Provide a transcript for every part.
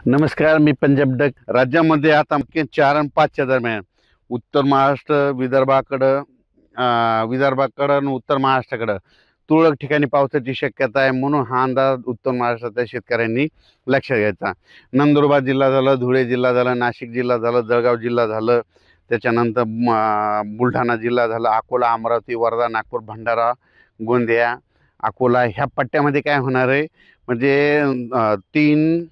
नमस्कार, मी पंजाब डक. राज्यामध्ये आता मुख्य 4 आणि 5च्या दरम्यान उत्तर महाराष्ट्र, विदर्भाकडं आणि उत्तर महाराष्ट्राकडं तुरळक ठिकाणी पावसाची शक्यता आहे. म्हणून हा अंदाज उत्तर महाराष्ट्रातल्या शेतकऱ्यांनी लक्षात घ्यायचा. नंदुरबार जिल्हा झालं, धुळे जिल्हा झालं, नाशिक जिल्हा झालं, जळगाव जिल्हा झालं, त्याच्यानंतर बुलढाणा जिल्हा झाला, अकोला, अमरावती, वर्धा, नागपूर, भंडारा, गोंदिया, अकोला ह्या पट्ट्यामध्ये काय होणार आहे म्हणजे 3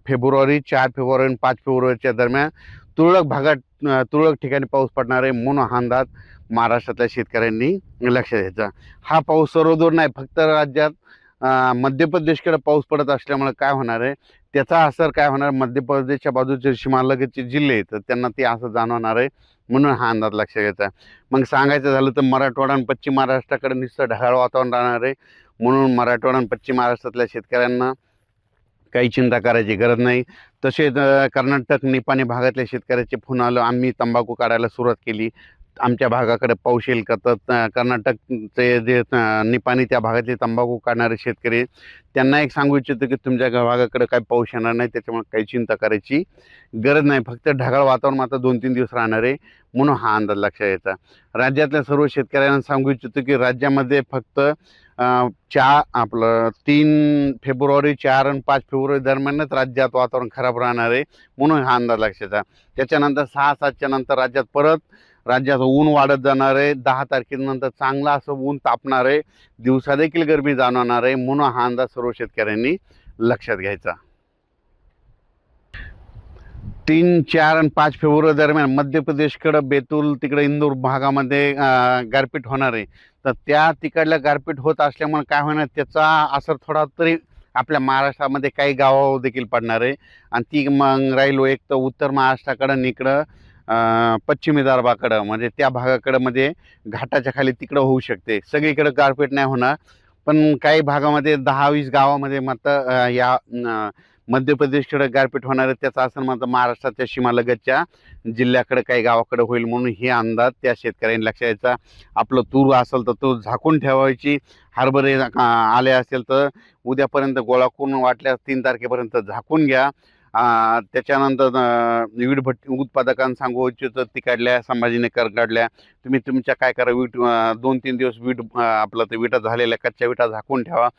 फेब्रुवारी, 4 फेब्रुवारी आणि 5 फेब्रुवारीच्या दरम्यान तुरळक ठिकाणी पाऊस पडणार आहे. म्हणून हा अंदाज महाराष्ट्रातल्या शेतकऱ्यांनी लक्षात घ्यायचा. हा पाऊस सर्वदूर नाही, फक्त राज्यात मध्य प्रदेशकडे पाऊस पडत असल्यामुळे काय होणार आहे, त्याचा असर काय होणार, मध्य प्रदेशच्या बाजूचे सीमालगतचे जिल्हे आहेत तर त्यांना ते असं जाणवणार आहे. म्हणून हा अंदाज लक्षात घ्यायचा. मग सांगायचं झालं तर मराठवाडा आणि पश्चिम महाराष्ट्राकडे नुसतं ढगाळ वातावरण राहणार आहे. म्हणून मराठवाडा आणि पश्चिम महाराष्ट्रातल्या शेतकऱ्यांना काही चिंता करायची गरज नाही. तसेच कर्नाटक, निपाणी भागातल्या शेतकऱ्याचे फोन आलं, आम्ही तंबाखू काढायला सुरुवात केली, आमच्या भागाकडे पाऊस येईल का? तर कर्नाटकचे जे निपाणी त्या भागातले तंबाखू काढणारे शेतकरी त्यांना एक सांगू इच्छितो की तुमच्या भागाकडे काही पाऊस येणार नाही, त्याच्यामुळे काही चिंता करायची गरज नाही. फक्त ढगाळ वातावरण मात्र 2-3 दिवस राहणार आहे. म्हणून हा अंदाज लक्षात घ्यायचा. राज्यातल्या सर्व शेतकऱ्यांना सांगू इच्छितो की राज्यामध्ये फक्त 3 फेब्रुवारी, 4 आणि 5 फेब्रुवारी दरम्यानच राज्यात वातावरण खराब राहणार आहे. म्हणून हा अंदाज लक्षात घ्यायचा. त्याच्यानंतर 6-7च्या नंतर राज्यात ऊन वाढत जाणार आहे. 10 तारखेनंतर चांगलं असं ऊन तापणार आहे, दिवसा देखील गरमी जाणवणार आहे. म्हणून हा अंदाज सर्व शेतकऱ्यांनी लक्षात घ्यायचा. 3, 4 आणि 5 फेब्रुवारी दरम्यान मध्य प्रदेशकडं बेतूल तिकडे इंदूर भागामध्ये गारपीट होणार आहे. तर त्या तिकडल्या गारपीट होत असल्यामुळे काय होणार, त्याचा असर थोडा तरी आपल्या महाराष्ट्रामध्ये काही गावावर देखील पडणार आहे. आणि ती मग राहिलो एक तर उत्तर महाराष्ट्राकडं आणि इकडं पश्चिम विदर्भाकडं म्हणजे त्या भागाकडं मध्ये घाटाच्या खाली तिकडं होऊ शकते. सगळीकडं गारपीट नाही होणार, पण काही भागामध्ये 10-20 गावामध्ये मात्र या मध्य प्रदेशकडे गारपीट होणार आहे. त्याचा असर मात्र महाराष्ट्राच्या सीमालगतच्या जिल्ह्याकडे काही गावाकडे होईल. म्हणून हे अंदाज त्या शेतकऱ्यांनी लक्षात घ्यायचा. आपलं तूर असेल तर तो झाकून ठेवायची, हरभरे आले असेल तर उद्यापर्यंत गोळा करून वाटल्यास 3 तारखेपर्यंत झाकून घ्या. त्याच्यानंतर वीट भट्टी उत्पादकांना सांगू इच्छितो, तिकडल्या संभाजीनगर काढल्या तुम्ही तुमच्या काय करा, 2-3 दिवस आपलं ते विटा झालेल्या कच्च्या विटा झाकून ठेवा.